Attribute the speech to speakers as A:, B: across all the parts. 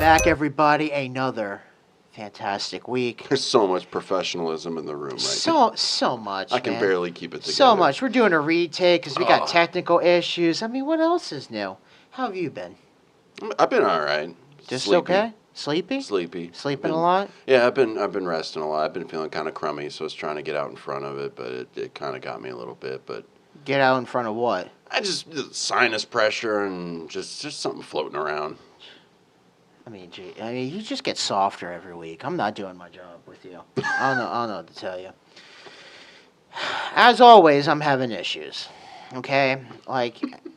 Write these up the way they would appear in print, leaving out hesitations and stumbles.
A: back, everybody. Another fantastic week.
B: There's so much professionalism in the room right now.
A: So much,
B: I can
A: man.
B: barely keep it together.
A: So much. We're doing a retake because we got technical issues. I mean, what else is new? How have you been?
B: I've been all right.
A: Just
B: Sleepy.
A: okay? Sleepy?
B: Sleepy.
A: Sleeping a lot?
B: Yeah, I've been resting a lot. I've been feeling kind of crummy, so I was trying to get out in front of it, but it kind of got me a little bit. But
A: Get out in front of what?
B: I just sinus pressure and just something floating around.
A: I mean, you just get softer every week. I'm not doing my job with you. I don't know what to tell you. As always, I'm having issues. Okay? Like,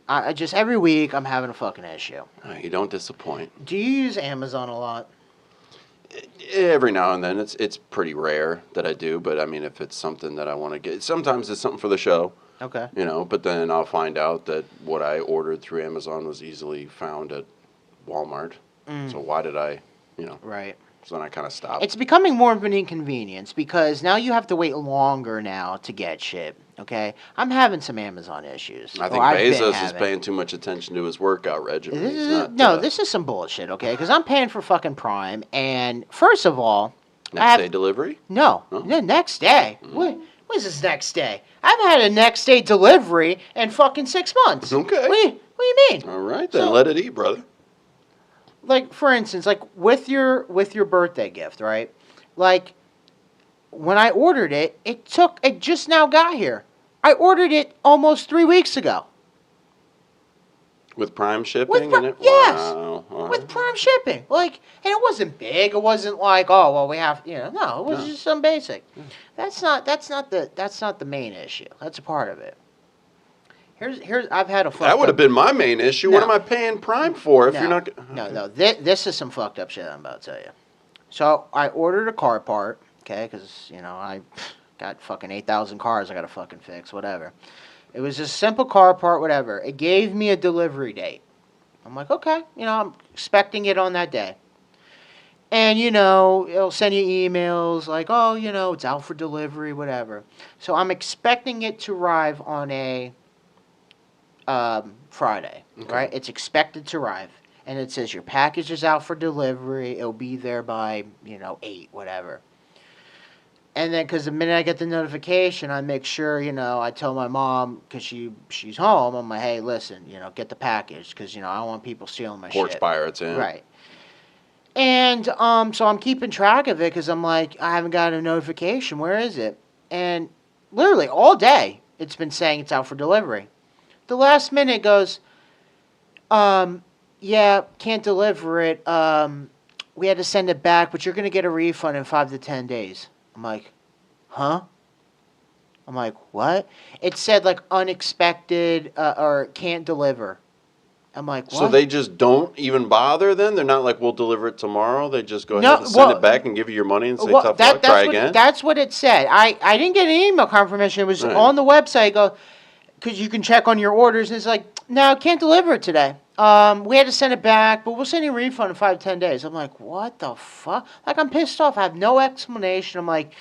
A: I just every week I'm having a fucking issue.
B: You don't disappoint.
A: Do you use Amazon a lot?
B: Every now and then, it's pretty rare that I do. But I mean, if it's something that I want to get, sometimes it's something for the show.
A: Okay.
B: But then I'll find out that what I ordered through Amazon was easily found at Walmart. So why did I,
A: Right.
B: So then I kind of stopped.
A: It's becoming more of an inconvenience because now you have to wait longer now to get shit. Okay, I'm having some Amazon issues.
B: I think Bezos is paying too much attention to his workout regimen.
A: This is some bullshit. Okay, because I'm paying for fucking Prime, and first of all,
B: next day delivery?
A: No, the next day. What is this next day? I've had a next day delivery in fucking 6 months.
B: Okay.
A: What do you mean?
B: All right, then let it eat, brother.
A: Like, for instance, like with your birthday gift, right? Like, when I ordered it, it just now got here. I ordered it almost 3 weeks ago.
B: With Prime shipping?
A: Yes.
B: Wow.
A: With Prime shipping. Like, and it wasn't big. It wasn't like, oh, well, we have, no, it was just some basic. That's not the main issue. That's a part of it. Here's I've had a fucked
B: That would have been my main issue.
A: No.
B: What am I paying Prime for if you're not...
A: No. This is some fucked up shit I'm about to tell you. So, I ordered a car part, okay, because, I got fucking 8,000 cars I got to fucking fix, whatever. It was just a simple car part, whatever. It gave me a delivery date. I'm like, okay, I'm expecting it on that day. And, it'll send you emails like, oh, it's out for delivery, whatever. So, I'm expecting it to arrive on a... Friday, right? It's expected to arrive, and it says your package is out for delivery. It'll be there by 8, whatever. And then, because the minute I get the notification, I make sure I tell my mom because she's home. I'm like, hey, listen, get the package because I don't want people stealing my shit.
B: Porch pirates, yeah.
A: Right. And so I'm keeping track of it because I'm like, I haven't got a notification. Where is it? And literally all day, it's been saying it's out for delivery. The last minute goes, yeah, can't deliver it. We had to send it back, but you're going to get a refund in 5 to 10 days. I'm like, huh? I'm like, what? It said, like, unexpected or can't deliver. I'm like, what?
B: So they just don't even bother then? They're not like, we'll deliver it tomorrow? They just go ahead and send it back and give you your money and say, tough luck, try again?
A: That's what it said. I didn't get an email confirmation. It was on the website. Because you can check on your orders, and it's like, no, can't deliver it today. We had to send it back, but we'll send you a refund in 5 to 10 days. I'm like, what the fuck? Like, I'm pissed off. I have no explanation. I'm like,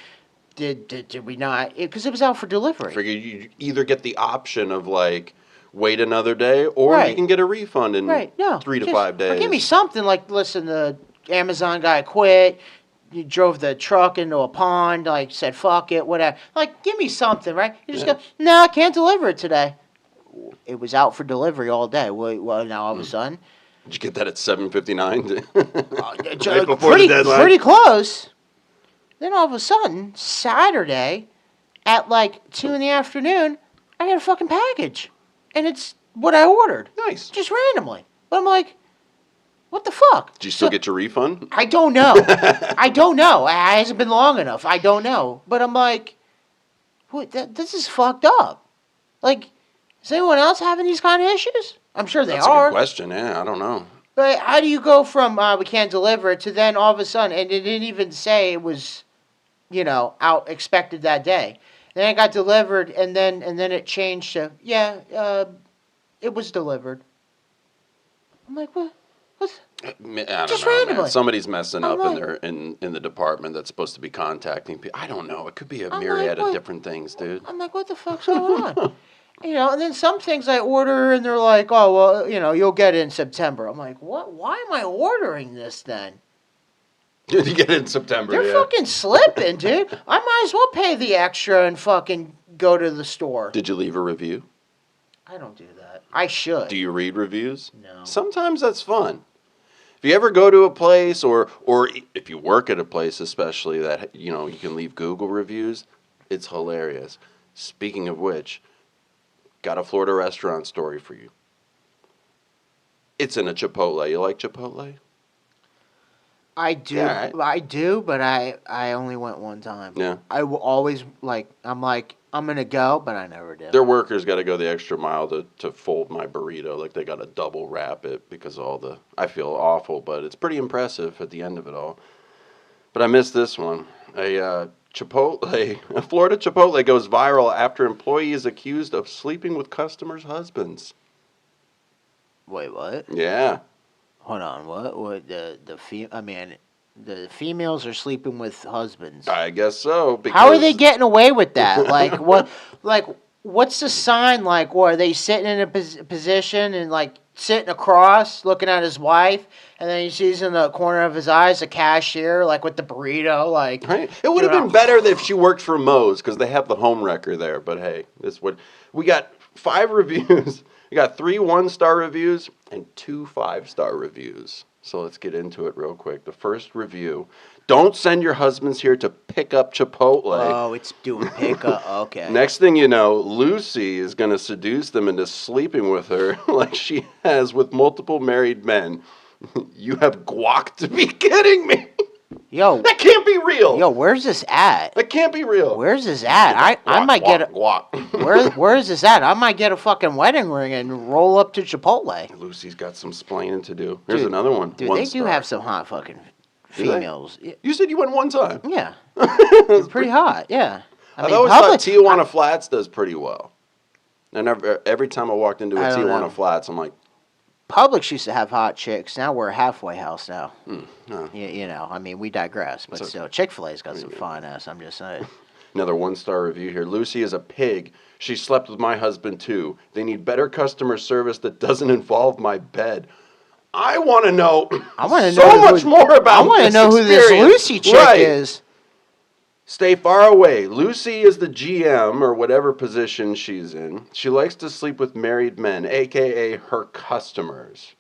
A: did we not? Because it was out for delivery.
B: I figured you either get the option of, like, wait another day, or you can get a refund in 3 to 5 days.
A: Or give me something like, listen, the Amazon guy quit. You drove the truck into a pond, like, said, fuck it, whatever. Like, give me something, right? You just go, no, I can't deliver it today. It was out for delivery all day. Well, now all of a sudden.
B: Did you get that at 7:59?
A: Right before the deadline? Pretty close. Then all of a sudden, Saturday, at like 2 in the afternoon, I got a fucking package. And it's what I ordered.
B: Nice.
A: Just randomly. But I'm like... what the fuck?
B: Did you still get your refund?
A: I don't know. I don't know. It hasn't been long enough. I don't know. But I'm like, this is fucked up. Like, is anyone else having these kind of issues? I'm sure they are.
B: That's a good question. Yeah, I don't know.
A: But how do you go from we can't deliver it to then all of a sudden, and it didn't even say it was, out expected that day. Then it got delivered, and then it changed to, it was delivered. I'm like, what?
B: I don't
A: just
B: know,
A: randomly.
B: man. Somebody's messing up in the department that's supposed to be contacting people. I don't know. It could be a myriad of different things, dude.
A: I'm like, what the fuck's going on? You know, and then some things I order and they're like, oh, well, you know, you'll get it in September. I'm like, what? Why am I ordering this then?
B: Did you get it in September?
A: They're
B: Yeah.
A: fucking slipping, dude. I might as well pay the extra and fucking go to the store.
B: Did you leave a review?
A: I don't do that. I should.
B: Do you read reviews?
A: No.
B: Sometimes that's fun. If you ever go to a place or if you work at a place especially that you know you can leave Google reviews, it's hilarious. Speaking of which, got a Florida restaurant story for you. It's in a Chipotle. You like Chipotle?
A: I do.
B: Yeah, right.
A: I do, but I only went one time.
B: Yeah.
A: I will always I'm going to go, but I never did.
B: Their workers got to go the extra mile to fold my burrito. Like they got to double wrap it because of all the. I feel awful, but it's pretty impressive at the end of it all. But I missed this one. A Florida Chipotle goes viral after employee is accused of sleeping with customers' husbands.
A: Wait, what?
B: Yeah.
A: Hold on. What the females are sleeping with husbands.
B: I guess so.
A: How are they getting away with that? Like what? Like what's the sign? Like, what are they sitting in a position and like sitting across, looking at his wife, and then he sees in the corner of his eyes a cashier, like with the burrito, like.
B: Right. It would have been better if she worked for Moe's because they have the home wrecker there. But hey, this would we got 5 reviews. We got 3 1-star reviews and 2 5-star reviews. So let's get into it real quick. The first review. Don't send your husbands here to pick up Chipotle.
A: Oh, it's doing pickup. Okay.
B: Next thing you know, Lucy is going to seduce them into sleeping with her like she has with multiple married men. You have guac to be kidding me.
A: Yo.
B: That can't be real.
A: Yo, where's this at?
B: That can't be real.
A: Where's this at? I might get a
B: guac.
A: Where is this at? I might get a fucking wedding ring and roll up to Chipotle.
B: Lucy's got some splaining to do. Here's
A: Dude,
B: another one.
A: Dude,
B: 1
A: they
B: star.
A: do have some hot fucking females.
B: You said you went one time.
A: Yeah. They're pretty hot, yeah.
B: I've always thought Tijuana Flats does pretty well. And every time I walked into a Tijuana Flats, I'm like,
A: Publix used to have hot chicks. Now we're a halfway house now.
B: no.
A: You know, I mean, we digress. But still, Chick-fil-A's got some fine ass, I'm just saying.
B: Another 1-star review here. Lucy is a pig. She slept with my husband too. They need better customer service that doesn't involve my bed. I want to know much more about
A: I want to know who this Lucy chick is.
B: Stay far away. Lucy is the GM or whatever position she's in. She likes to sleep with married men, a.k.a. her customers.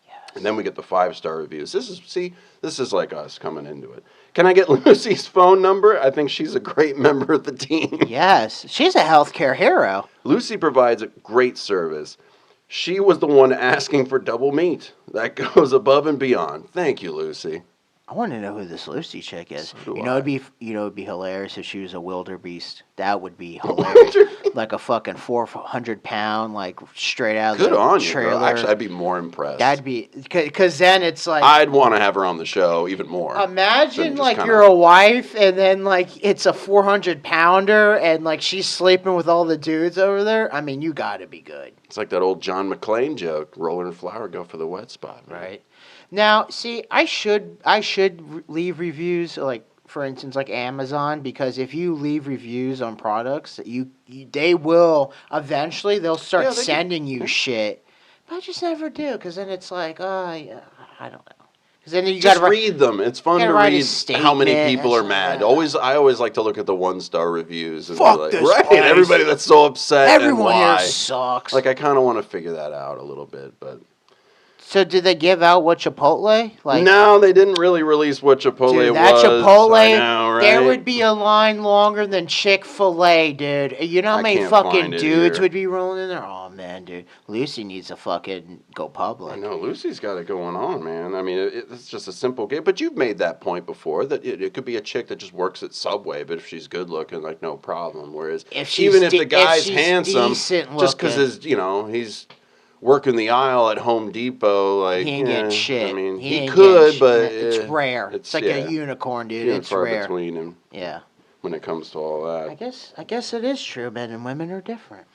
B: Yes. And then we get the 5-star reviews. This is like us coming into it. Can I get Lucy's phone number? I think she's a great member of the team.
A: Yes. She's a healthcare hero.
B: Lucy provides a great service. She was the one asking for double meat. That goes above and beyond. Thank you, Lucy.
A: I want to know who this Lucy chick is.
B: So
A: it'd be hilarious if she was a wildebeest. That would be hilarious. Like a fucking 400-pound, like straight out of the trailer.
B: You, girl. Actually, I'd be more impressed.
A: That'd be because then it's like
B: I'd want to have her on the show even more.
A: Imagine like you're a wife and then like it's a 400-pounder and like she's sleeping with all the dudes over there. I mean, you got to be good.
B: It's like that old John McClane joke: roller and flour go for the wet spot. Man.
A: Right. Now, see, I should leave reviews, like, for instance, like Amazon, because if you leave reviews on products, they will eventually they'll start sending you shit. But I just never do, because then it's like, I don't know. Because then you
B: just read them. It's fun to read how many people are mad. I always like to look at the 1-star reviews and
A: fuck
B: be like,
A: this
B: right,
A: place.
B: Everybody that's so upset.
A: Everyone
B: and why.
A: here sucks.
B: Like I kind of want to figure that out a little bit, but.
A: So did they give out what Chipotle? Like
B: no, they didn't really release what Chipotle
A: dude, that
B: was.
A: Chipotle,
B: I know, right?
A: There would be a line longer than Chick-fil-A, dude. You know how many fucking dudes would be rolling in there? Oh man, dude, Lucy needs to fucking go public.
B: I know Lucy's got it going on, man. I mean, it's just a simple game. But you've made that point before that it could be a chick that just works at Subway, but if she's good looking, like no problem. Whereas even if the guy's handsome, just because he's working the aisle at Home Depot, like
A: he ain't getting shit.
B: I mean, he could, but
A: it's rare. It's like a unicorn, dude. It's rare.
B: Between him.
A: Yeah.
B: When it comes to all that,
A: I guess it is true. Men and women are different.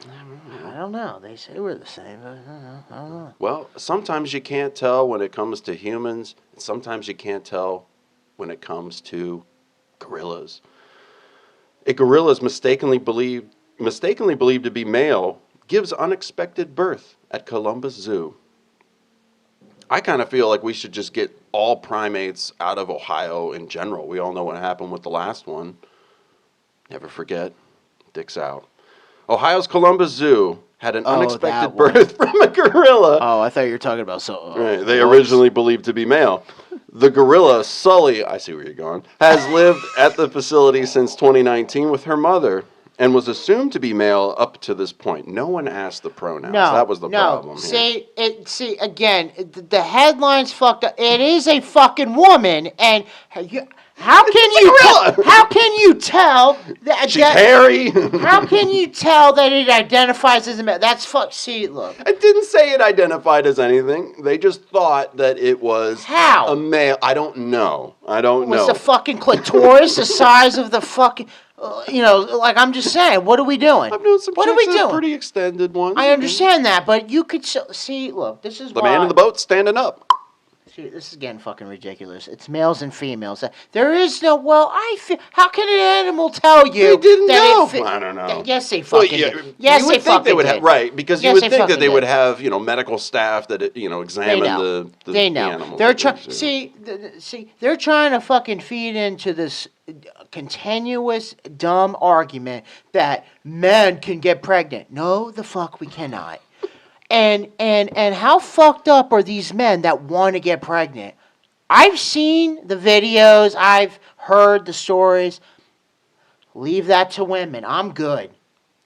A: I don't know. They say we're the same, but I don't know.
B: Well, sometimes you can't tell when it comes to humans. And sometimes you can't tell when it comes to gorillas. A gorilla is mistakenly believed mistakenly believed to be male, gives unexpected birth at Columbus Zoo. I kind of feel like we should just get all primates out of Ohio in general. We all know what happened with the last one. Never forget. Dicks out. Ohio's Columbus Zoo had an unexpected birth from a gorilla.
A: Oh, I thought you were talking about
B: Right, they originally believed to be male. The gorilla, Sully, I see where you're going, has lived at the facility since 2019 with her mother and was assumed to be male up to this point. No one asked the pronouns. That was the problem.
A: See, again, the headline's fucked up. It is a fucking woman, and how can you tell that
B: she's hairy?
A: How can you tell that it identifies as a male? That's fuck. See, look.
B: I didn't say it identified as anything. They just thought that it was a male. I don't know.
A: Was the fucking clitoris the size of the fucking? Like I'm just saying, what are we doing?
B: I've known some chicks that have pretty extended ones.
A: I understand that, but you could see. Look, this is
B: the man in the boat standing up.
A: See, this is getting fucking ridiculous. It's males and females. There is no. Well, how can an animal tell you?
B: They didn't know. I don't know.
A: Yes, they fucking did. Yes,
B: you would think they would have because you would think that they would have medical staff that examine the animals.
A: They're trying. See, they're trying to fucking feed into this continuous dumb argument that men can get pregnant. No, the fuck we cannot. And how fucked up are these men that want to get pregnant? I've seen the videos. I've heard the stories. Leave that to women. I'm good.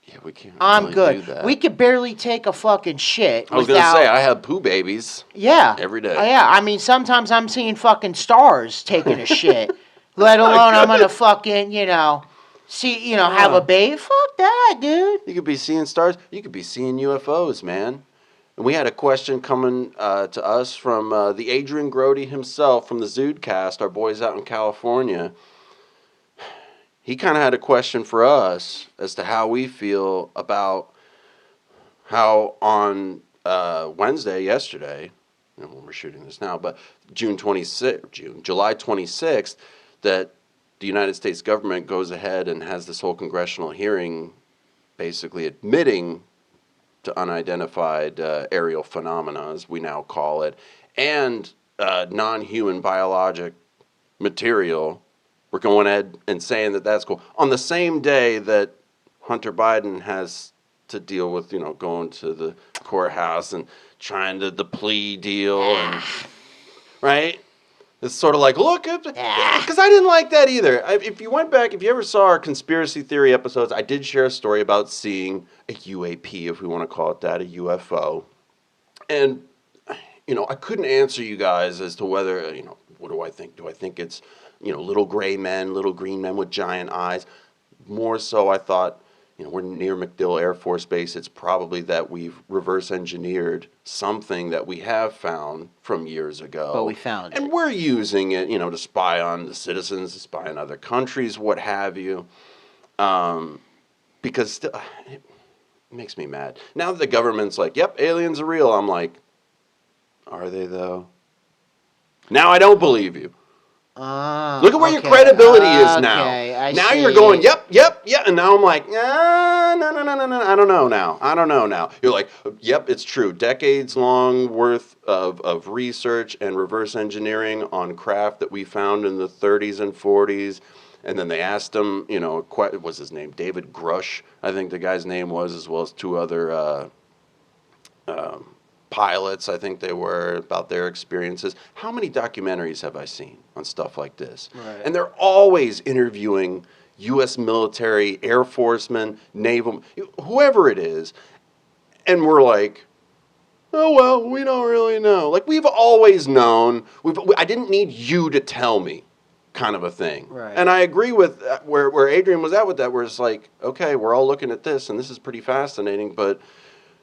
B: Yeah, we can't.
A: I'm good. Do that. We could barely take a fucking shit.
B: I was gonna say I have poo babies.
A: Yeah.
B: Every day.
A: Yeah. I mean, sometimes I'm seeing fucking stars taking a shit. Let alone I'm gonna fucking have a baby. Fuck that, dude.
B: You could be seeing stars. You could be seeing UFOs, man. And we had a question coming to us from the Adrian Grody himself from the Zoodcast, our boys out in California. He kind of had a question for us as to how we feel about how on yesterday, when we're shooting this now, but July 26th, that the United States government goes ahead and has this whole congressional hearing basically admitting to unidentified aerial phenomena, as we now call it, and non-human biologic material. We're going ahead and saying that that's cool. On the same day that Hunter Biden has to deal with, going to the courthouse and trying to the plea deal, and right? It's sort of like, look, because I didn't like that either. If you ever saw our conspiracy theory episodes, I did share a story about seeing a UAP, if we want to call it that, a UFO. And, I couldn't answer you guys as to whether, what do I think? Do I think it's, little gray men, little green men with giant eyes? More so, I thought, we're near MacDill Air Force Base. It's probably that we've reverse engineered something that we have found from years ago.
A: But we found it.
B: And we're using it, to spy on the citizens, to spy on other countries, what have you. Because still, it makes me mad. Now that the government's like, yep, aliens are real, I'm like, are they though? Now I don't believe you. Look at where your credibility is now. Now you're going, yep, and now I'm like, no, I don't know now. You're like, yep, it's true. Decades long worth of research and reverse engineering on craft that we found in the 30s and 40s. And then they asked him, what was his name? David Grush, I think the guy's name was, as well as two other pilots, I think they were, about their experiences. How many documentaries have I seen on stuff like this?
A: Right.
B: And they're always interviewing U.S. military, Air Forcemen, naval, whoever it is. And we're like, oh, well, we don't really know. Like, we've always known. I didn't need you to tell me, kind of a thing.
A: Right.
B: And I agree with where Adrian was at with that, where it's like, okay, we're all looking at this, and this is pretty fascinating, but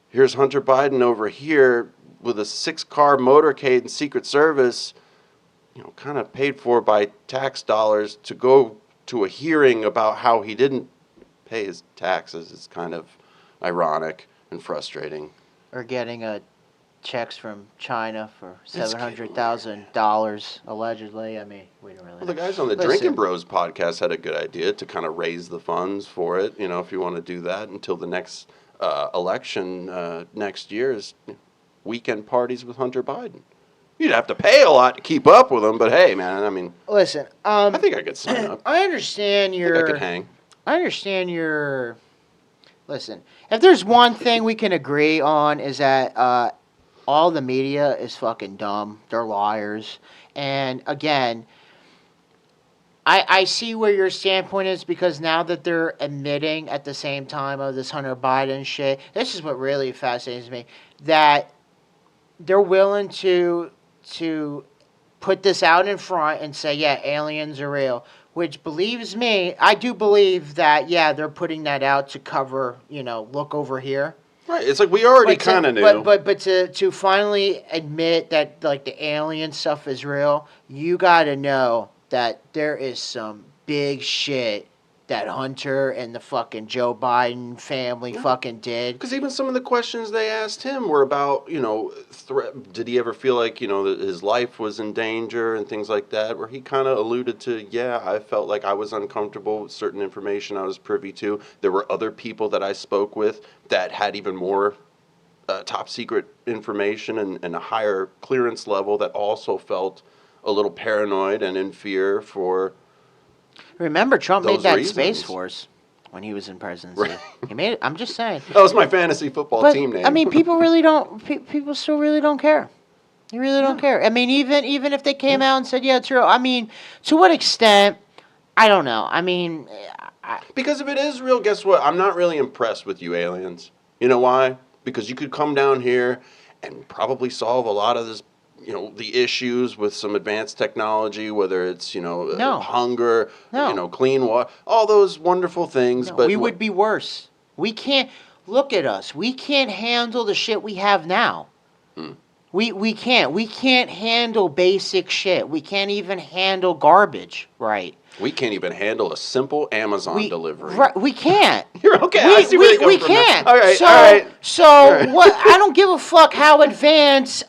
B: here's Hunter Biden over here with a 6-car motorcade and Secret Service, kind of paid for by tax dollars to go to a hearing about how he didn't pay his taxes. It's kind of ironic and frustrating.
A: Or getting a checks from China for
B: It's
A: $700,000 allegedly. I mean, we don't really
B: Well, the
A: know.
B: guys on the
A: Listen.
B: Drinking Bros podcast had a good idea to kind of raise the funds for it. You know, if you want to do that until the next election next year is weekend parties with Hunter Biden. You'd have to pay a lot to keep up with him, but hey, man, I mean,
A: Listen,
B: I think I could sign up.
A: I understand
B: I think I could hang.
A: I understand your. Listen, if there's one thing we can agree on is that all the media is fucking dumb. They're liars. And again, I see where your standpoint is because now that they're admitting at the same time of this Hunter Biden shit, this is what really fascinates me, that they're willing to put this out in front and say, yeah, aliens are real. Which believes me, I do believe that, yeah, they're putting that out to cover, look over here.
B: Right, it's like we already kind of knew.
A: But to finally admit that, like, the alien stuff is real, you got to know that there is some big shit that Hunter and the fucking Joe Biden family fucking did.
B: Because even some of the questions they asked him were about, did he ever feel like, that his life was in danger and things like that, where he kind of alluded to, yeah, I felt like I was uncomfortable with certain information I was privy to. There were other people that I spoke with that had even more top secret information and a higher clearance level that also felt a little paranoid and in fear for...
A: Remember, Trump made that
B: reasons.
A: Space Force when he was in presidency.
B: Right.
A: He made it. I'm just saying.
B: That was my fantasy football team name.
A: I mean, people really don't. People still really don't care. They really don't care. I mean, even if they came out and said, "Yeah, it's real." I mean, to what extent? I don't know. I mean,
B: because if it is real, guess what? I'm not really impressed with you aliens. You know why? Because you could come down here and probably solve a lot of this. The issues with some advanced technology, whether it's, hunger, clean water, all those wonderful things.
A: No,
B: but
A: we would be worse. We can't, look at us. We can't handle the shit we have now. We can't. We can't handle basic shit. We can't even handle garbage, right?
B: We can't even handle a simple Amazon delivery.
A: Right, we can't.
B: You're okay. I see where you're coming from.
A: Can't.
B: All right.
A: What? I don't give a fuck how advanced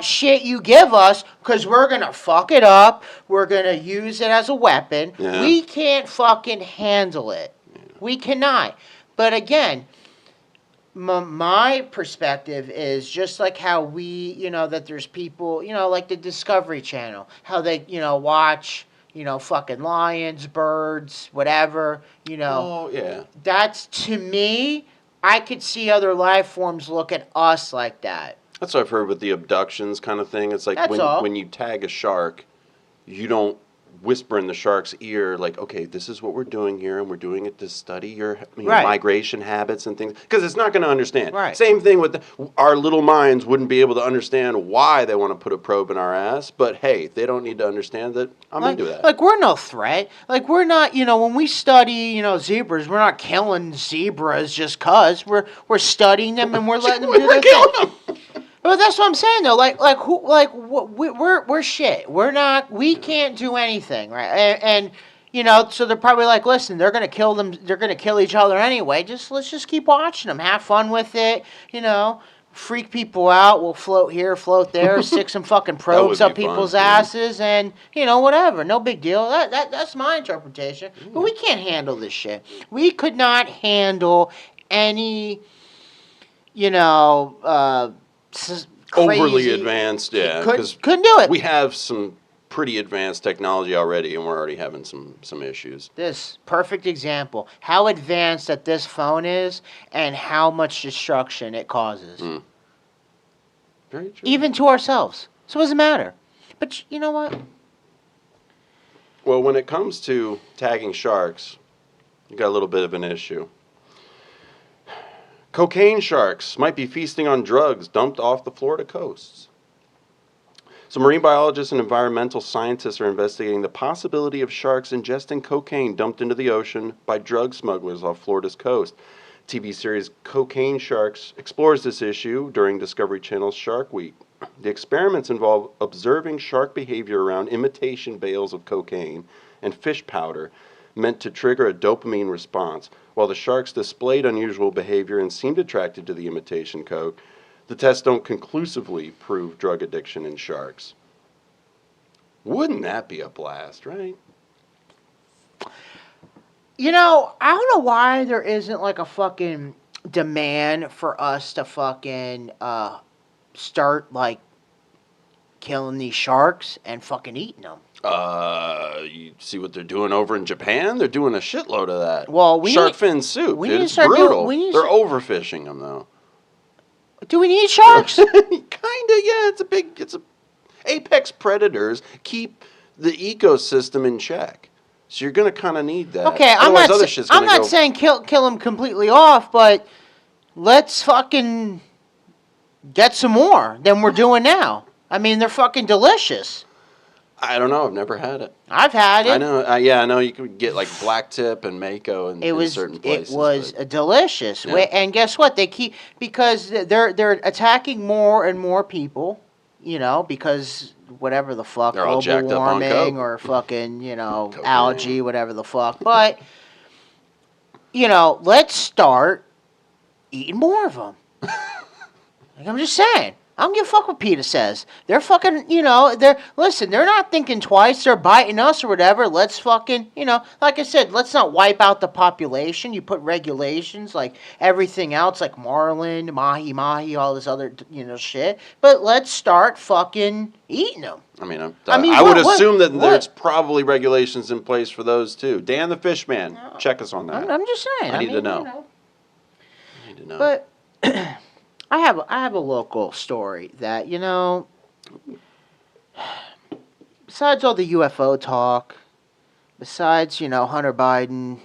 A: shit you give us, because we're gonna fuck it up. We're gonna use it as a weapon.
B: Yeah.
A: We can't fucking handle it. Yeah. We cannot. But again, my perspective is just like how we, that there's people, like the Discovery Channel, how they, watch. Fucking lions, birds, whatever,
B: Oh, yeah.
A: That's, to me, I could see other life forms look at us like that.
B: That's what I've heard with the abductions kind of thing. It's like when you tag a shark, you don't whisper in the shark's ear, like, okay, this is what we're doing here, and we're doing it to study your migration habits and things, because it's not going to understand.
A: Right.
B: Same thing with our little minds wouldn't be able to understand why they want to put a probe in our ass, but hey, they don't need to understand that I'm into that.
A: Like, we're no threat. Like, we're not, when we study, zebras, we're not killing zebras just because. We're studying them and we're letting them do their thing. But that's what I'm saying, though. We're shit. We can't do anything, right? And so they're probably like, listen, they're gonna kill them. They're gonna kill each other anyway. Let's just keep watching them, have fun with it. Freak people out. We'll float here, float there, stick some fucking probes up people's asses, and whatever. No big deal. That's my interpretation. But we can't handle this shit. We could not handle any,
B: overly advanced, yeah.
A: Couldn't do it.
B: We have some pretty advanced technology already, and we're already having some issues.
A: This perfect example. How advanced that this phone is and how much destruction it causes.
B: Very true.
A: Even to ourselves. So it doesn't matter. But you know what?
B: Well, when it comes to tagging sharks, you got a little bit of an issue. Cocaine sharks might be feasting on drugs dumped off the Florida coasts. So marine biologists and environmental scientists are investigating the possibility of sharks ingesting cocaine dumped into the ocean by drug smugglers off Florida's coast. TV series Cocaine Sharks explores this issue during Discovery Channel's Shark Week. The experiments involve observing shark behavior around imitation bales of cocaine and fish powder meant to trigger a dopamine response. While the sharks displayed unusual behavior and seemed attracted to the imitation coke, The tests don't conclusively prove drug addiction in sharks. Wouldn't that be a blast, right?
A: You know, I don't know why there isn't like a fucking demand for us to fucking start like killing these sharks and fucking eating them.
B: You see what they're doing over in Japan? They're doing a shitload of that.
A: Well,
B: shark fin soup,
A: we
B: dude.
A: need to
B: It's
A: start
B: brutal.
A: doing-
B: They're overfishing them though.
A: Do we need sharks?
B: Kinda, yeah. It's a apex predators keep the ecosystem in check. So you're gonna kind of need that.
A: Okay,
B: Otherwise,
A: I'm not saying kill them completely off, but let's fucking get some more than we're doing now. I mean, they're fucking delicious.
B: I don't know. I've never had it.
A: I've had it.
B: I know. Yeah, I know. You could get like blacktip and mako in certain places.
A: It was delicious.
B: Yeah.
A: And guess what? They keep because they're attacking more and more people. You know, because whatever the fuck,
B: They're all
A: global
B: jacked up on
A: warming
B: coke.
A: or fucking
B: Cocaine.
A: algae, whatever the fuck. But let's start eating more of them. Like, I'm just saying. I don't give a fuck what PETA says. They're fucking, they're not thinking twice. They're biting us or whatever. Let's fucking, like I said, let's not wipe out the population. You put regulations like everything else, like marlin, mahi, all this other, shit. But let's start fucking eating them.
B: I would assume that there's probably regulations in place for those too. Dan the Fishman, check us on that.
A: I'm just saying.
B: I need to know. I need to know.
A: But I have a local story that, besides all the UFO talk, besides, Hunter Biden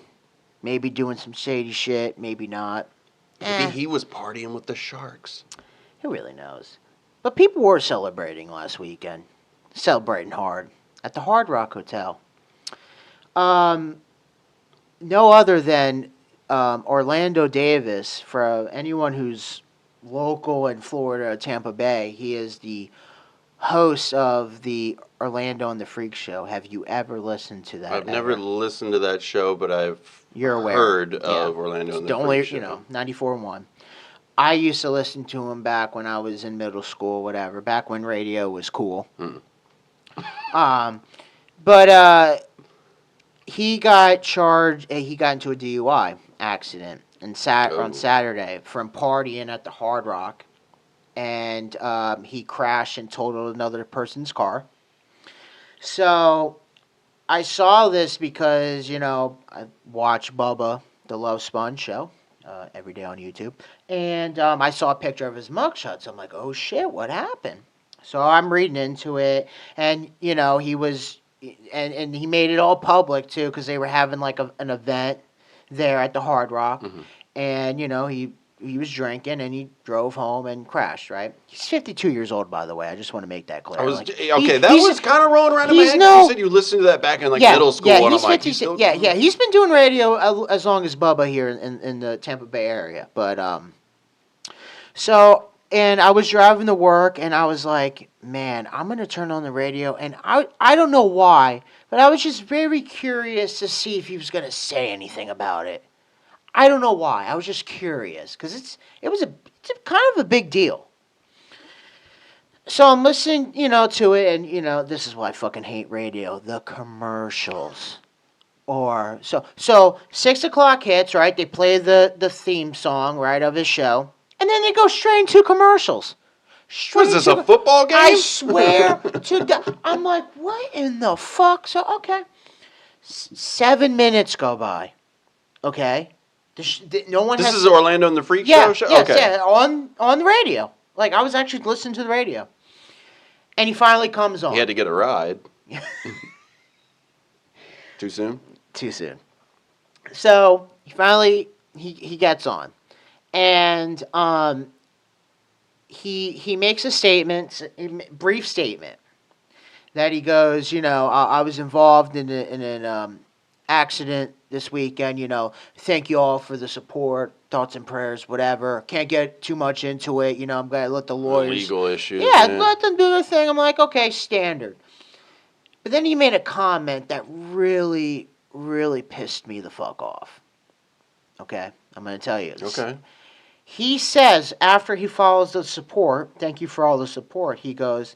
A: maybe doing some shady shit, maybe not.
B: Maybe he was partying with the sharks.
A: Who really knows? But people were celebrating last weekend. Celebrating hard at the Hard Rock Hotel. No other than Orlando Davis. For anyone who's local in Florida, Tampa Bay, he is the host of the Orlando and the Freak Show. Have you ever listened to that?
B: I've never listened to that show, but I've heard of Orlando and the Freak Show.
A: 94.1. I used to listen to him back when I was in middle school, whatever, back when radio was cool. But he got charged, he got into a DUI accident on Saturday from partying at the Hard Rock, and he crashed and totaled another person's car. So I saw this because, I watch Bubba, the Love Sponge show, every day on YouTube, and I saw a picture of his mugshot, so I'm like, oh shit, what happened? So I'm reading into it, and, he was, and he made it all public, too, because they were having, like, an event there at the Hard Rock, and, he was drinking, and he drove home and crashed, right? He's 52 years old, by the way. I just want to make that clear.
B: That was kind of rolling around in my head. You said you listened to that back in, middle school, and I'm like, he's still...
A: Yeah, he's been doing radio as long as Bubba here in the Tampa Bay area, but, so... And I was driving to work, and I was like, man, I'm going to turn on the radio. And I don't know why, but I was just very curious to see if he was going to say anything about it. I don't know why. I was just curious, because it's kind of a big deal. So I'm listening, to it, and, this is why I fucking hate radio. The commercials. So 6 o'clock hits, right? They play the theme song, right, of his show. And then they go straight into commercials.
B: Was this a football game?
A: I swear to God. I'm like, what in the fuck? So, okay. 7 minutes go by. Okay? No one
B: This is Orlando and the Freak Show?
A: Yes, yeah, on the radio. Like, I was actually listening to the radio. And he finally comes on.
B: He had to get a ride. Too soon?
A: Too soon. So, he finally, he gets on. And he makes a statement, a brief statement, that he goes, I was involved in an accident this weekend, thank you all for the support, thoughts and prayers, whatever. Can't get too much into it, I'm going to let the lawyers...
B: Legal issues.
A: Yeah, let them do their thing. I'm like, okay, standard. But then he made a comment that really, really pissed me the fuck off. Okay? I'm going to tell you.
B: Okay.
A: He says after he follows the support, thank you for all the support. He goes,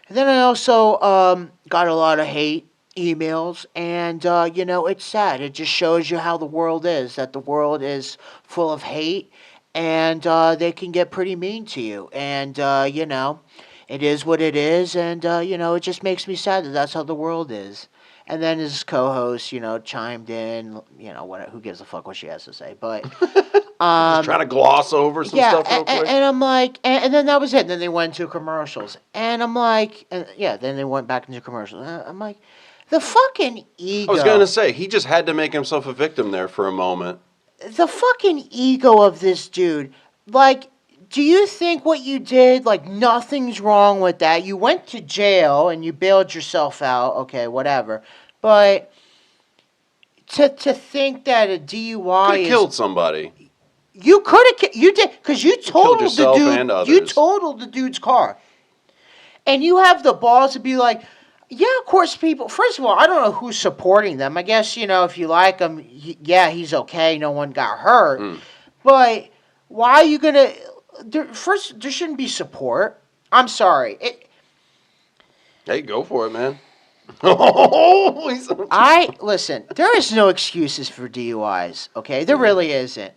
A: and then I also got a lot of hate emails, and it's sad. It just shows you how the world is. That the world is full of hate, and they can get pretty mean to you. And it is what it is, and it just makes me sad that that's how the world is. And then his co-host, chimed in. Who gives a fuck what she has to say? But
B: Just trying to gloss over some stuff real quick.
A: and I'm like, and then that was it. Then they went to commercials, and I'm like, then they went back into commercials. I'm like, the fucking ego.
B: I was gonna say he just had to make himself a victim there for a moment.
A: The fucking ego of this dude. Like, do you think what you did, like, nothing's wrong with that? You went to jail and you bailed yourself out. Okay, whatever. But to think that a DUI
B: Could have killed somebody.
A: You could have. You did because you totaled the dude.
B: And others.
A: You totaled the dude's car, and you have the balls to be like, yeah, of course, people. First of all, I don't know who's supporting them. I guess if you like him, he's okay. No one got hurt. But why are you gonna? First, there shouldn't be support. I'm sorry.
B: Hey, go for it, man.
A: Listen. There is no excuses for DUIs. Okay, there really isn't.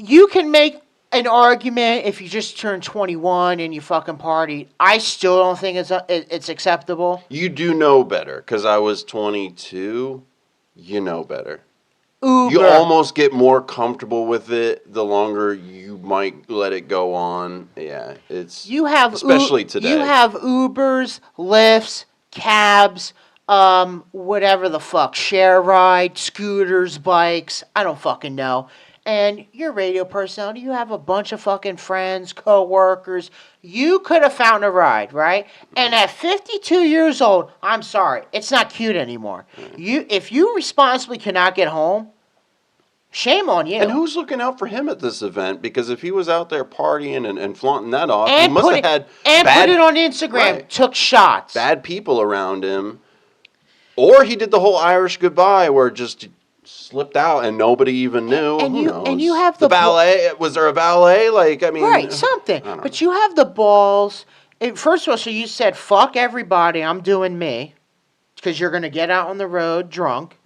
A: You can make an argument if you just turned 21 and you fucking party. I still don't think it's acceptable.
B: You do know better, because I was 22. You know better.
A: Uber.
B: You almost get more comfortable with it the longer you might let it go on. Yeah, it's especially today.
A: You have Ubers, Lyfts, cabs, whatever the fuck, share ride, scooters, bikes. I don't fucking know. And you're a radio personality. You have a bunch of fucking friends, co-workers. You could have found a ride, right? And at 52 years old, I'm sorry, it's not cute anymore. If you responsibly cannot get home, shame on you.
B: And who's looking out for him at this event? Because if he was out there partying and flaunting that off, he must have had
A: put it on Instagram,
B: right,
A: took shots.
B: Bad people around him. Or he did the whole Irish goodbye where just slipped out and nobody even knew. Who knows?
A: And you have the
B: valet. Was there a valet?
A: Right, something. But you have the balls. First of all, so you said, fuck everybody, I'm doing me. Because you're going to get out on the road drunk.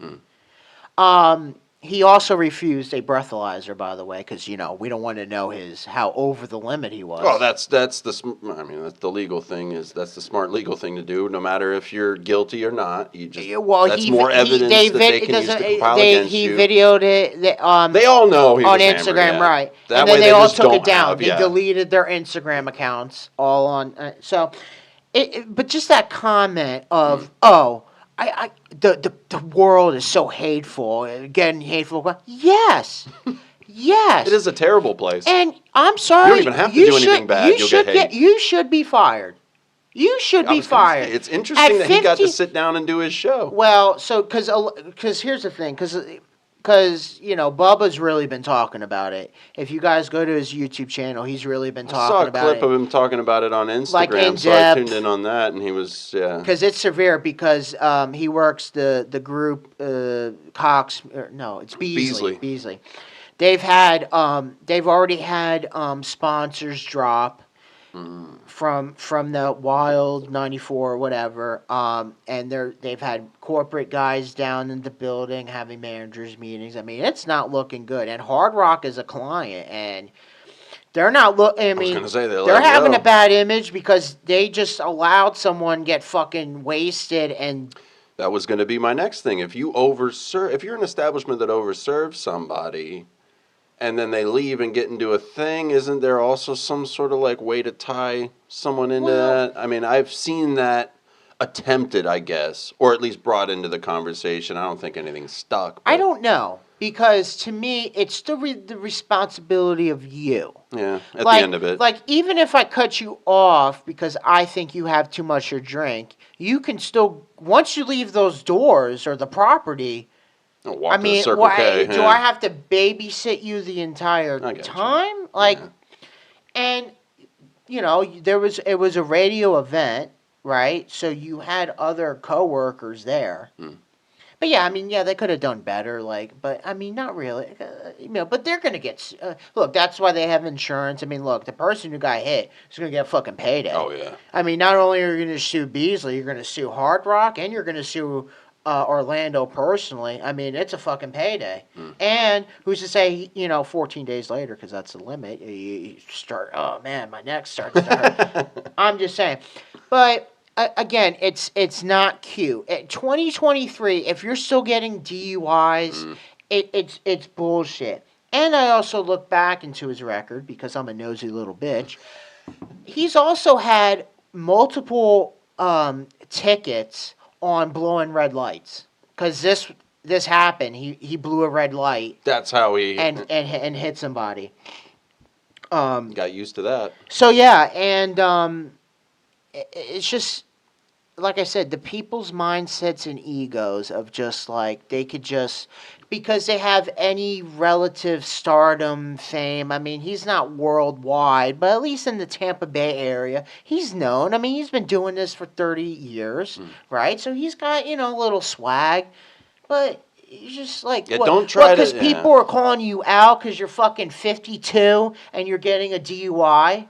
A: He also refused a breathalyzer, by the way, because we don't want to know how over the limit he was.
B: Oh, that's the legal thing. That's the smart legal thing to do. No matter if you're guilty or not, you just that's more evidence that they can use to compile against you.
A: He videoed it. They
B: all know he was
A: on Instagram,
B: hammered, yeah.
A: right?
B: That
A: and
B: way
A: then they all
B: just
A: took it
B: don't
A: down.
B: have,
A: They deleted their Instagram accounts all on. But just that comment of the world is so hateful, getting hateful. Yes. Yes.
B: It is a terrible place.
A: And I'm sorry.
B: You don't even have to do anything bad. You'll get hate.
A: You should be fired. You should be fired.
B: It's interesting that he got to sit down and do his show.
A: Well, so because here's the thing, because Bubba's really been talking about it. If you guys go to his YouTube channel, he's really been talking about it.
B: I saw a clip of him talking about it on Instagram, so I tuned in on that, and he was
A: because it's severe because he works the group Cox. It's Beasley. They've already had sponsors drop. From the Wild 94 or whatever, and they've had corporate guys down in the building having managers meetings. I mean, it's not looking good. And Hard Rock is a client, and they're not I mean, they're having a bad image because they just allowed someone get fucking wasted. And
B: that was going to be my next thing. If you're an establishment that overserves somebody, and then they leave and get into a thing, isn't there also some sort of way to tie someone into that? I mean, I've seen that attempted, I guess, or at least brought into the conversation. I don't think anything stuck.
A: I don't know, because to me, it's still the responsibility of you.
B: Yeah, at the end of it.
A: Even if I cut you off because I think you have too much to drink, you can still, once you leave those doors or the property...
B: Do I
A: have to babysit you the entire time? And it was a radio event, right? So you had other coworkers there. But yeah, I mean, yeah, they could have done better. Like, but I mean, not really. But they're gonna get. Look, that's why they have insurance. I mean, look, the person who got hit is gonna get a fucking payday.
B: Oh yeah.
A: I mean, not only are you gonna sue Beasley, you're gonna sue Hard Rock, and you're gonna sue Orlando personally. I mean, it's a fucking payday. And who's to say, 14 days later, because that's the limit, you start. Oh man, my neck starts to hurt. I'm just saying, but. Again, it's not cute. 2023, if you're still getting DUIs, it's bullshit. And I also look back into his record because I'm a nosy little bitch. He's also had multiple tickets on blowing red lights because this happened. He blew a red light.
B: That's how he
A: and hit somebody.
B: Got used to that.
A: So yeah, and it's just like I said, the people's mindsets and egos of just like they could just because they have any relative stardom, fame. I mean, he's not worldwide, but at least in the Tampa Bay area, he's known. I mean, he's been doing this for 30 years, right? So he's got, a little swag, but you just like
B: don't try
A: because people are calling you out because you're fucking 52 and you're getting a DUI.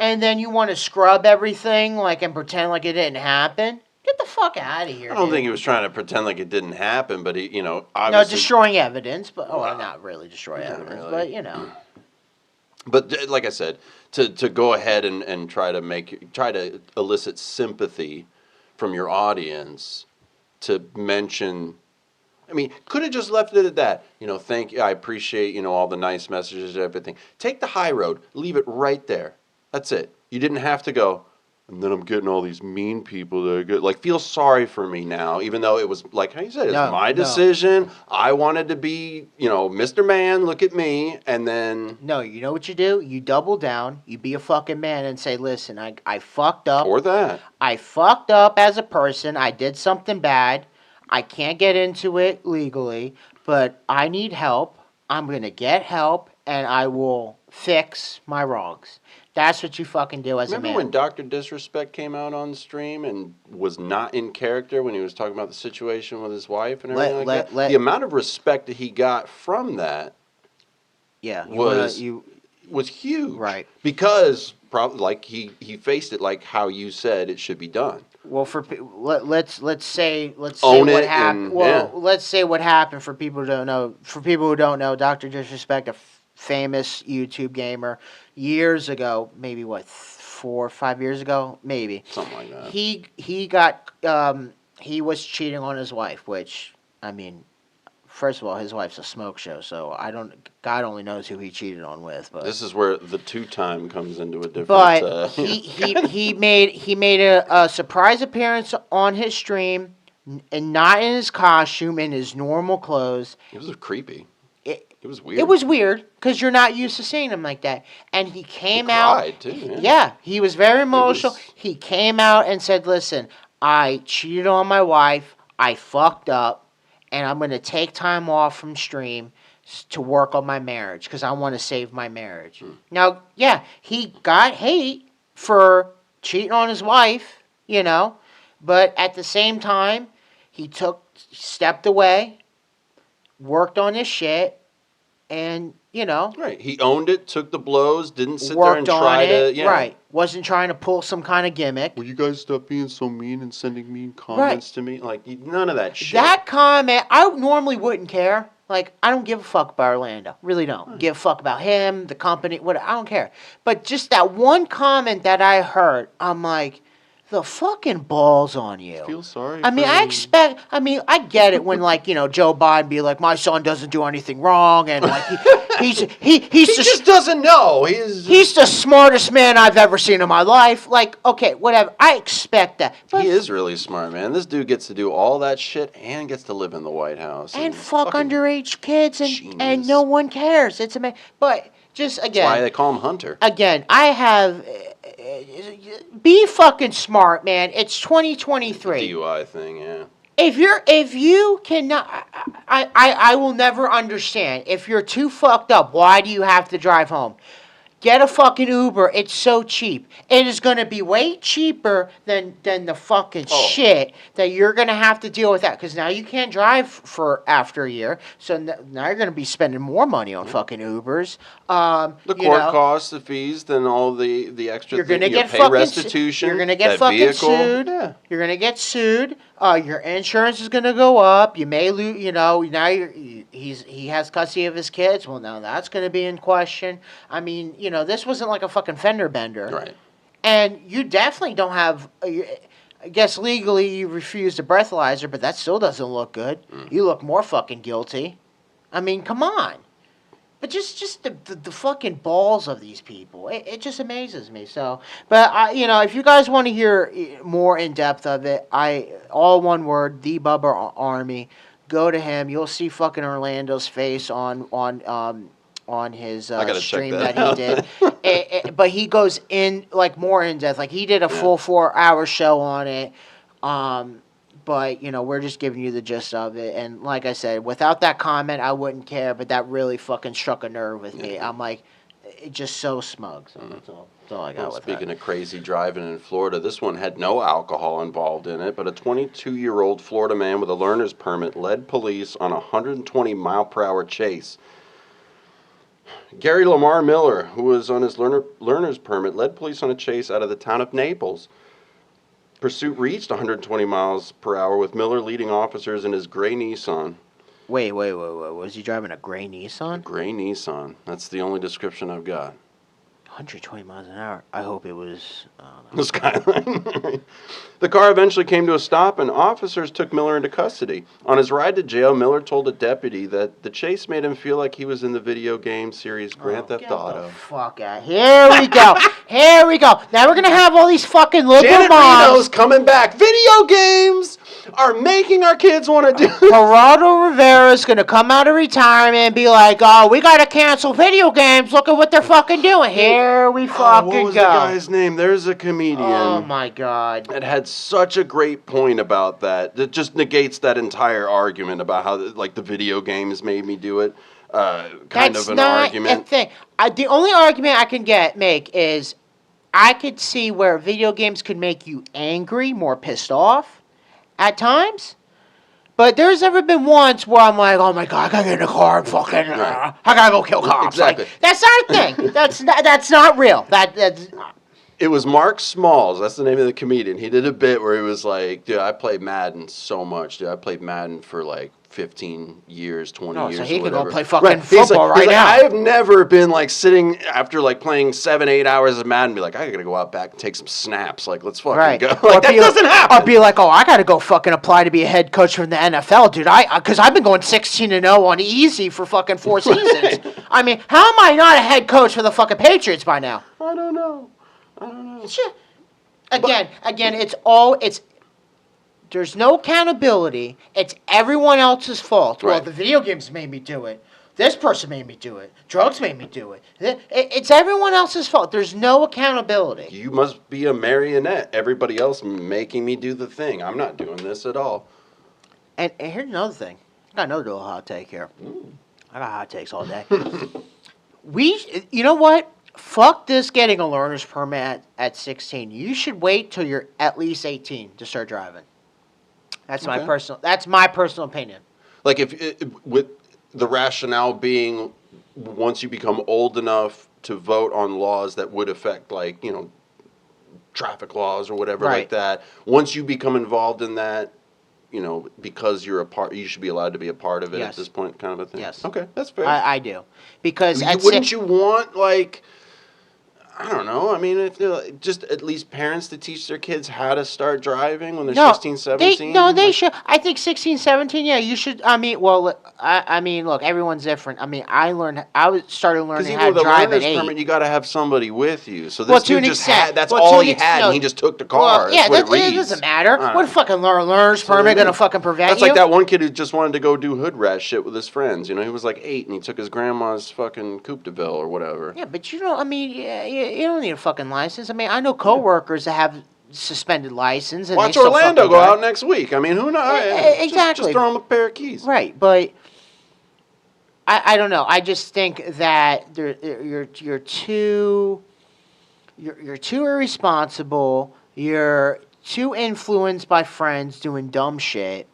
A: And then you want to scrub everything and pretend like it didn't happen? Get the fuck out of here.
B: I don't think he was trying to pretend like it didn't happen, but he, obviously...
A: No, destroying evidence, but not really destroy evidence,
B: really.
A: but
B: But like I said, to go ahead and try to elicit sympathy from your audience, to mention... I mean, could have just left it at that. Thank you, I appreciate, all the nice messages and everything. Take the high road. Leave it right there. That's it. You didn't have to go, and then I'm getting all these mean people that are good. Feel sorry for me now, even though it was, like how you said, it's my decision. I wanted to be, Mr. Man, look at me, and then...
A: No, you know what you do? You double down, you be a fucking man and say, listen, I fucked up.
B: Or that.
A: I fucked up as a person. I did something bad. I can't get into it legally, but I need help. I'm going to get help, and I will fix my wrongs. That's what you fucking do as a man.
B: Remember when Dr. Disrespect came out on stream and was not in character when he was talking about the situation with his wife and everything like that? The amount of respect that he got from that was huge.
A: Right.
B: Because he faced it like how you said it should be done.
A: Well, let's say
B: Own
A: what
B: it
A: happened. Let's say what happened for people who don't know. For people who don't know, Dr. Disrespect, a famous YouTube gamer, years ago, maybe 4 or 5 years ago, maybe
B: something like that.
A: He got he was cheating on his wife, which I mean, first of all, his wife's a smoke show, so God only knows who he cheated on with. But
B: this is where the 2-time comes into a different.
A: But he made a surprise appearance on his stream, and not in his costume, in his normal clothes.
B: It was creepy. It was weird.
A: It was weird because you're not used to seeing him like that. And he came out.
B: Cried too.
A: Yeah, he was very emotional. He came out and said, "Listen, I cheated on my wife. I fucked up, and I'm going to take time off from stream to work on my marriage because I want to save my marriage." Now, yeah, he got hate for cheating on his wife, but at the same time, he stepped away, worked on his shit. And,
B: Right. He owned it, took the blows, didn't sit there and try to... Yeah.
A: Right. Wasn't trying to pull some kind of gimmick.
B: Will you guys stop being so mean and sending mean comments to me? None of that shit.
A: That comment, I normally wouldn't care. I don't give a fuck about Orlando. Really don't. Give a fuck about him, the company, whatever. I don't care. But just that one comment that I heard, I'm like... The fucking balls on you.
B: I feel sorry.
A: I get it when Joe Biden be like, my son doesn't do anything wrong, and he
B: just doesn't know.
A: He's the smartest man I've ever seen in my life. Okay, whatever. I expect that. But
B: he is really smart, man. This dude gets to do all that shit and gets to live in the White House
A: and fuck underage kids, and no one cares. It's amazing. But just again,
B: that's why they call him Hunter.
A: Again, I have. Be fucking smart, man. It's 2023.
B: The DUI thing, yeah.
A: If you cannot, I will never understand. If you're too fucked up, why do you have to drive home? Get a fucking Uber. It's so cheap. It is going to be way cheaper than the fucking shit that you're going to have to deal with that. Because now you can't drive for after a year. So now you're going to be spending more money on fucking Ubers.
B: The court costs, the fees, then all the extra
A: you're going to get
B: pay
A: fucking
B: restitution.
A: You're going to get fucking
B: vehicle.
A: sued.
B: Yeah.
A: You're going to get sued. Your insurance is going to go up. You may lose, now he has custody of his kids. Well, now that's going to be in question. I mean, this wasn't like a fucking fender bender.
B: Right.
A: And you definitely don't have, I guess legally you refused a breathalyzer, but that still doesn't look good. You look more fucking guilty. I mean, come on. But just the fucking balls of these people, it just amazes me. So, but if you guys want to hear more in depth of it, all one word, the Bubba Army. Go to him. You'll see fucking Orlando's face on his stream that he did. But he goes in like more in depth. Like he did a full 4-hour show on it. But, we're just giving you the gist of it. And like I said, without that comment, I wouldn't care. But that really fucking struck a nerve with me. I'm like, it's just so smug. So that's all I got with that.
B: Speaking of crazy driving in Florida, this one had no alcohol involved in it. But a 22-year-old Florida man with a learner's permit led police on a 120-mile-per-hour chase. Gary Lamar Miller, who was on his learner's permit, led police on a chase out of the town of Naples. Pursuit reached 120 miles per hour with Miller leading officers in his gray Nissan.
A: Wait. Was he driving a gray Nissan?
B: Gray Nissan. That's the only description I've got.
A: 120 miles an hour. I hope it was...
B: The Skyline. The car eventually came to a stop, and officers took Miller into custody. On his ride to jail, Miller told a deputy that the chase made him feel like he was in the video game series Grand Theft Auto.
A: The fuck out. Here we go. Here we go. Now we're going to have all these fucking liberal
B: Janet
A: moms.
B: Reno's coming back. Video games are making our kids want to do...
A: Geraldo Rivera's going to come out of retirement and be like, oh, we got to cancel video games. Look at what they're fucking doing. Here we fucking go.
B: What was the guy's name? There's a comedian.
A: Oh, my God.
B: That had such a great point about that. That just negates that entire argument about how, like, the video games made me do it. That's of an argument.
A: That's not a thing. The only argument I can make is I could see where video games could make you angry, more pissed off at times. But there's never been once where I'm like, oh my God, I gotta get in a car and fucking, I gotta go kill cops.
B: Exactly.
A: Like, that's not a thing. That's not real. That's.
B: It was Mark Smalls. That's the name of the comedian. He did a bit where he was like, dude, I played Madden so much. Dude, I played Madden for like 15 years, 20 years.
A: So he
B: or
A: could
B: whatever.
A: go play fucking football right now.
B: I have never been like sitting after like playing 7-8 hours of Madden and be like, I gotta go out back and take some snaps. Like, let's fucking go. Like, that doesn't happen.
A: I'll be like, oh, I gotta go fucking apply to be a head coach from the NFL, dude. Because I've been going 16-0 on easy for fucking 4 seasons. I mean, how am I not a head coach for the fucking Patriots by now?
B: I don't know.
A: Again, there's no accountability. It's everyone else's fault.
B: Right.
A: Well, the video games made me do it. This person made me do it. Drugs made me do it. It's everyone else's fault. There's no accountability.
B: You must be a marionette. Everybody else making me do the thing. I'm not doing this at all.
A: And here's another thing. I got another little hot take here. I got hot takes all day. You know what? Fuck this getting a learner's permit at 16. You should wait till you're at least 18 to start driving. That's my personal opinion.
B: Like with the rationale being once you become old enough to vote on laws that would affect like, traffic laws or whatever like that. Once you become involved in that, because you're a part, you should be allowed to be a part of it at this point, kind of a thing.
A: Yes.
B: Okay, that's fair.
A: I do. Because
B: wouldn't you want like, I don't know. I mean, just at least parents to teach their kids how to start driving when they're 16, 17?
A: They should. I think 16, 17, yeah, you should. I mean, look, everyone's different. I mean, I started learning how to drive at 8.
B: Permit, you got to have somebody with you. So this dude just had, that's
A: all
B: all he had, and he just took the car.
A: It doesn't matter. What fucking learner's permit going to fucking prevent
B: That's
A: you?
B: like that one kid who just wanted to go do hood rat shit with his friends. He was like 8, and he took his grandma's fucking Coupe de Ville or whatever.
A: Yeah, but you don't need a fucking license. I mean, I know coworkers that have suspended license. And
B: watch Orlando go out next week. I mean, who knows?
A: Exactly.
B: Just throw him a pair of keys.
A: Right, but I don't know. I just think that you're too irresponsible. You're too influenced by friends doing dumb shit.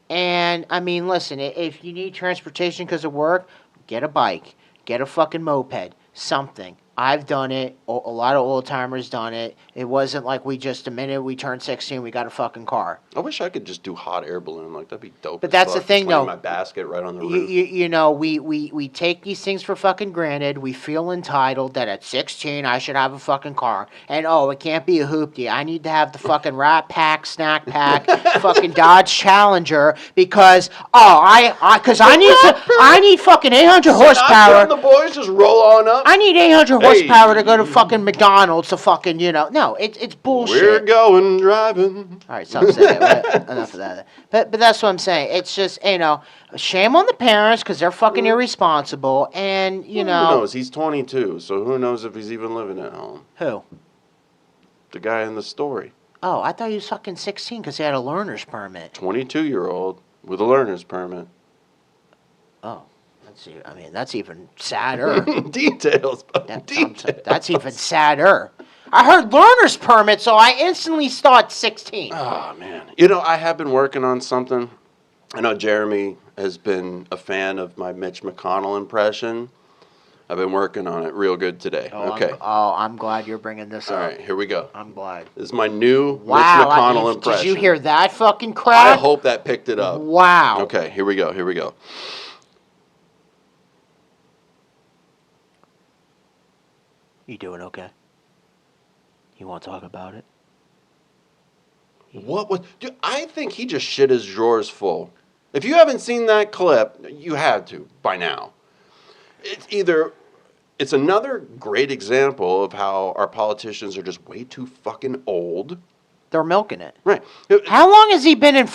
A: And I mean, listen, if you need transportation because of work, get a bike, get a fucking moped, something. I've done it. A lot of old timers done it. It wasn't like the minute we turned 16, we got a fucking car.
B: I wish I could just do hot air balloon. Like, that'd be dope.
A: But that's the thing, though.
B: My basket right on the
A: You,
B: roof.
A: you know, we take these things for fucking granted. We feel entitled that at 16 I should have a fucking car. And it can't be a hoopty. I need to have the fucking Rat Pack, Snack Pack, fucking Dodge Challenger because I need fucking 800 horsepower.
B: And the boys just roll on up.
A: I need 800 horsepower to go to fucking McDonald's to fucking, no, it's bullshit.
B: We're going driving.
A: All right, stop saying it. Enough of that. But that's what I'm saying. It's just, shame on the parents because they're fucking irresponsible. And,
B: Who knows? He's 22, so who knows if he's even living at home.
A: Who?
B: The guy in the story.
A: Oh, I thought he was fucking 16 because he had a learner's permit.
B: 22-year-old with a learner's permit.
A: Oh. That's even sadder.
B: Details.
A: That's even sadder. I heard learner's permit, so I instantly thought 16.
B: Oh, man. I have been working on something. I know Jeremy has been a fan of my Mitch McConnell impression. I've been working on it real good today. Okay.
A: I'm glad you're bringing this up.
B: All right, here we go.
A: I'm glad.
B: This is my new Mitch McConnell impression.
A: Did you hear that fucking crap?
B: I hope that picked it up.
A: Wow.
B: Okay, here we go.
A: You doing okay? You want to talk about it?
B: What was... Dude, I think he just shit his drawers full. If you haven't seen that clip, you have to by now. It's another great example of how our politicians are just way too fucking old.
A: They're milking it.
B: Right.
A: How long has he been in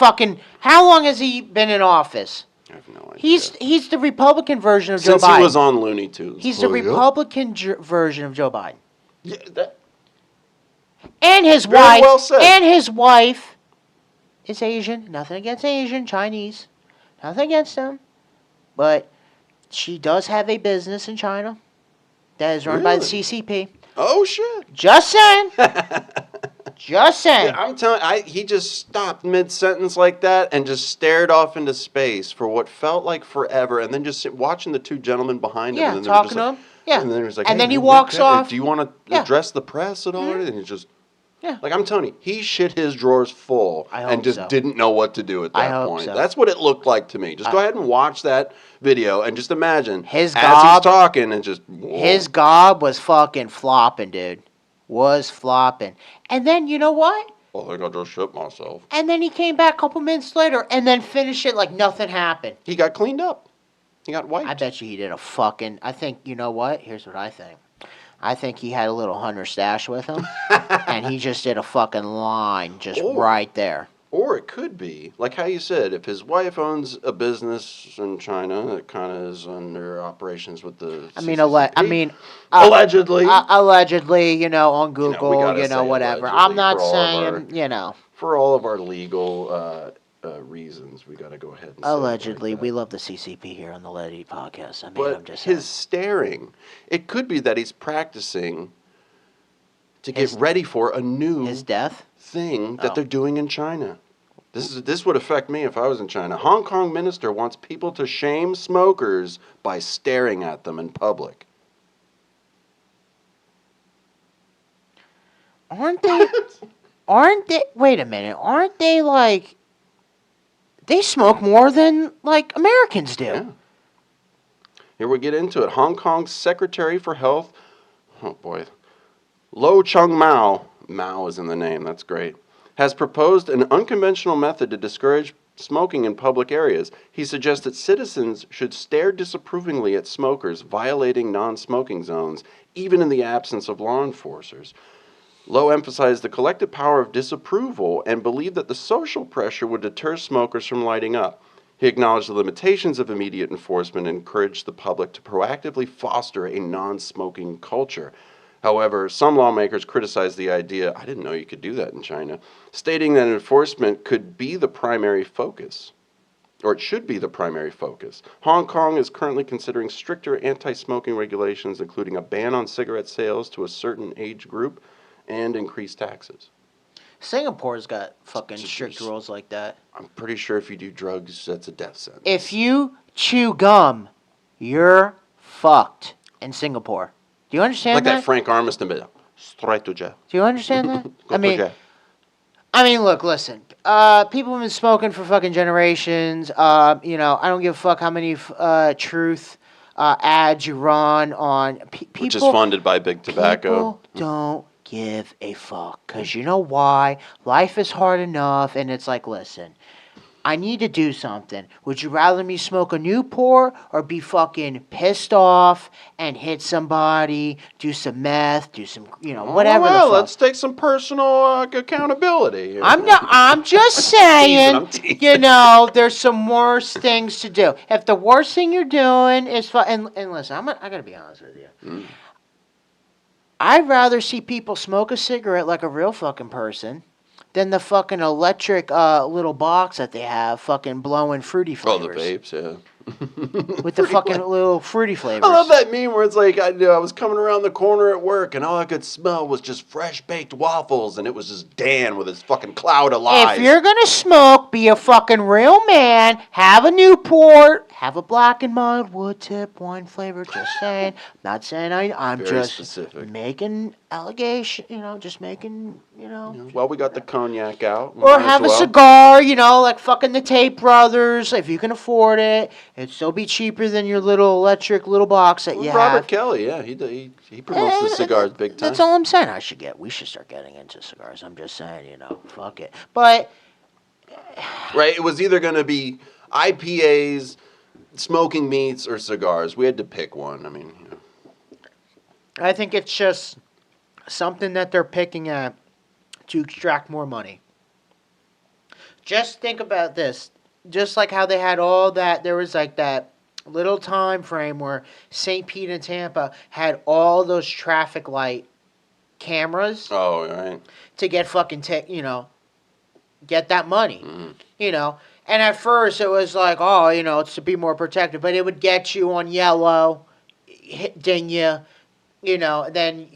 A: office?
B: I have no idea.
A: He's the Republican version of Joe Biden.
B: Since he was on Looney Tunes.
A: He's the Republican version of Joe Biden.
B: Yeah,
A: and his
B: very
A: wife.
B: Well said.
A: And his wife is Asian. Nothing against Asian, Chinese. Nothing against them. But she does have a business in China that is run by the CCP.
B: Oh, shit.
A: Just saying. Just saying.
B: Yeah, I'm telling he just stopped mid-sentence like that and just stared off into space for what felt like forever, and then just watching the two gentlemen behind him.
A: Yeah,
B: and then
A: talking to him. Yeah.
B: And then he was like,
A: and then he walks off.
B: Do you want to address the press at all? Mm-hmm. And he just...
A: Yeah.
B: Like, I'm telling you, he shit his drawers full and just didn't know what to do at that point. So. That's what it looked like to me. Just go ahead and watch that video and just imagine as he's talking and just... Whoa.
A: His gob was fucking flopping, dude. Was flopping. And then, you know what?
B: I think I just shit myself.
A: And then he came back a couple minutes later and then finished it like nothing happened.
B: He got cleaned up. He got wiped.
A: I bet you he did a fucking... I think, you know what? Here's what I think. I think he had a little Hunter stash with him, and he just did a fucking line just right there.
B: Or it could be, like how you said, if his wife owns a business in China that kind of is under operations with the CCP. Allegedly.
A: Allegedly, on Google, whatever. I'm not saying,
B: For all of our legal reasons, we got to go ahead and
A: allegedly.
B: Like
A: we love the CCP here on the Lady Podcast.
B: I'm just saying. His staring, it could be that he's practicing to get ready for a new
A: his death
B: thing that they're doing in China. This would affect me if I was in China. Hong Kong minister wants people to shame smokers by staring at them in public.
A: Aren't they? Wait a minute. Aren't they like? They smoke more than, like, Americans do.
B: Yeah. Here we get into it. Hong Kong's Secretary for Health, oh boy, Lo Chung Mao, Mao is in the name, that's great, has proposed an unconventional method to discourage smoking in public areas. He suggests that citizens should stare disapprovingly at smokers violating non-smoking zones, even in the absence of law enforcers. Lowe emphasized the collective power of disapproval and believed that the social pressure would deter smokers from lighting up. He acknowledged the limitations of immediate enforcement and encouraged the public to proactively foster a non-smoking culture. However, some lawmakers criticized the idea, I didn't know you could do that in China, stating that enforcement could be the primary focus. or it should be the primary focus. Hong Kong is currently considering stricter anti-smoking regulations, including a ban on cigarette sales to a certain age group and increased taxes.
A: Singapore's got fucking strict rules like that.
B: I'm pretty sure if you do drugs, that's a death sentence.
A: If you chew gum, you're fucked in Singapore. Do you understand
B: like
A: that?
B: Frank Armiston bit. Straight to jail.
A: Do you understand that?
B: Go to jail.
A: I mean, look, listen. People have been smoking for fucking generations. I don't give a fuck how many truth ads you run on. People,
B: which is funded by Big Tobacco.
A: People don't give a fuck. Because you know why? Life is hard enough, and it's like, listen, I need to do something. Would you rather me smoke a Newport or be fucking pissed off and hit somebody, do some meth, do some, whatever the fuck.
B: Let's take some personal accountability.
A: I'm just saying, there's some worse things to do. If the worst thing you're doing is and listen, I gotta be honest with you. I'd rather see people smoke a cigarette like a real fucking person than the fucking electric little box that they have fucking blowing fruity flavors.
B: Oh, the vapes, yeah.
A: With the fucking little fruity flavors.
B: I love that meme where it's like, I was coming around the corner at work and all I could smell was just fresh baked waffles and it was just Dan with his fucking cloud of lies.
A: If you're gonna smoke, be a fucking real man, have a Newport, have a black and mild wood tip wine flavor, just saying. Not saying I'm
B: Very
A: just
B: specific.
A: making allegation, just making,
B: Well, we got the cognac out.
A: Or have a cigar, like fucking the Tate Brothers, if you can afford it. It'd still be cheaper than your little electric little box that you have.
B: Robert Kelly, yeah, he promotes the cigars big time.
A: That's all I'm saying. We should start getting into cigars. I'm just saying, fuck it. But
B: right, it was either going to be IPAs, smoking meats, or cigars. We had to pick one. I mean,
A: I think it's just something that they're picking at to extract more money. Just think about this. Just like how they had all that, there was like that little time frame where St. Pete and Tampa had all those traffic light cameras.
B: Oh, right.
A: To get fucking, get that money. Mm-hmm. And at first it was like, it's to be more protective, but it would get you on yellow, ding you, then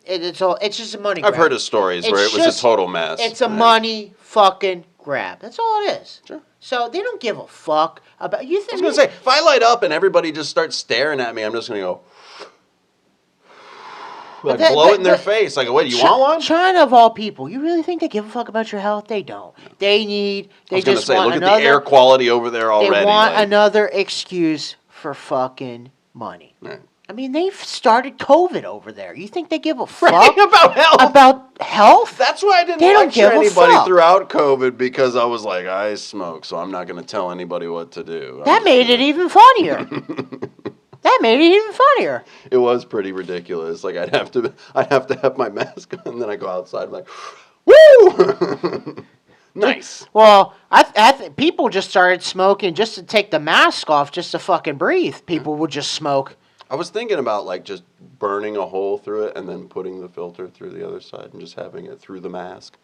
A: it's just a money grab.
B: I've heard of stories where it was a total mess.
A: It's a money fucking grab. That's all it is.
B: Sure.
A: So they don't give a fuck about you.
B: I was going to say, if I light up and everybody just starts staring at me, I'm just going to go, blow it in their face. Like, wait, you want one?
A: China of all people, you really think they give a fuck about your health? They don't. They just want
B: look at the air quality over there already.
A: They want another excuse for fucking money.
B: Right.
A: I mean, they've started COVID over there. You think they give a fuck
B: about health?
A: About health?
B: That's why I didn't lecture anybody throughout COVID, because I was like, I smoke, so I'm not going to tell anybody what to do.
A: That made it even funnier. That made it even funnier.
B: It was pretty ridiculous. Like I'd have to have my mask on, and then I go outside, I'm like, woo! Nice.
A: Well, I think people just started smoking just to take the mask off, just to fucking breathe. People would just smoke.
B: I was thinking about like just burning a hole through it and then putting the filter through the other side and just having it through the mask.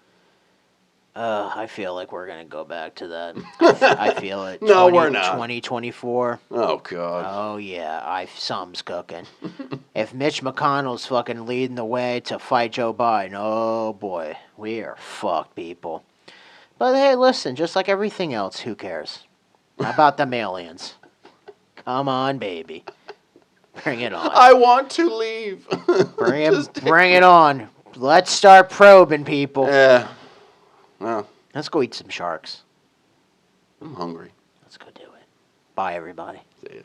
A: I feel like we're going to go back to that. I feel it.
B: No, we're not.
A: 2024.
B: Oh, God.
A: Oh, yeah. Something's cooking. If Mitch McConnell's fucking leading the way to fight Joe Biden, oh, boy. We are fucked, people. But, hey, listen, just like everything else, who cares? How about them aliens? Come on, baby. Bring it on.
B: I want to leave.
A: Bring it on. Let's start probing, people.
B: Yeah. Well,
A: let's go eat some sharks.
B: I'm hungry.
A: Let's go do it. Bye, everybody.
B: See ya.